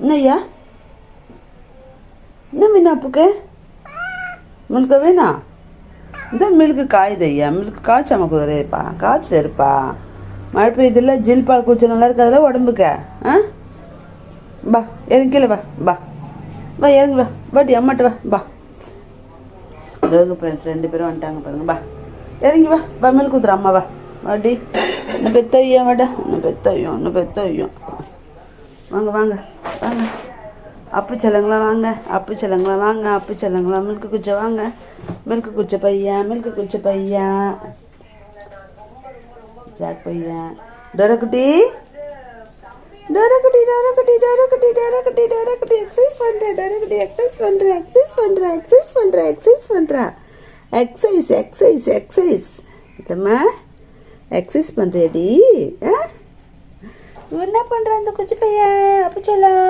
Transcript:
என்னய்யா என்ன மீன் அப்புக்கு மில்க வேணா இந்த மில்க்கு காயுதையா மில்க்கு காய்ச்சாம குதிரைப்பா காய்ச்சல் இருப்பா மழை பெய்யுதுல ஜில் பால் குடிச்சா நல்லா இருக்காதுல உடம்புக்கு பா இறங்கி கீழே வா இறங்கி வா பாட்டி அம்மாட்ட வா இதோங்க ஃப்ரெண்ட்ஸ் 2 பேரும் வந்துட்டாங்க பாருங்க இறங்கி வா மில்க் ஊத்துற அம்மா வாடி இன்னும் பெத்தையும் வாடா இன்னும் பெத்தையும் வாங்க அப்பு செல்லங்களா வாங்க அப்பு செல்லங்களா மில்க்கு குச்சை வாங்க மில்க்கு குச்சை பையா ஜாக் பையா டோரக்குட்டி எக்ஸசைஸ் பண்றா எக்ஸசைஸ் இதம்மா எக்ஸசைஸ் பண்றியாடி என்ன பண்ற அந்த குச்சி பையன் அப்பு செல்லம்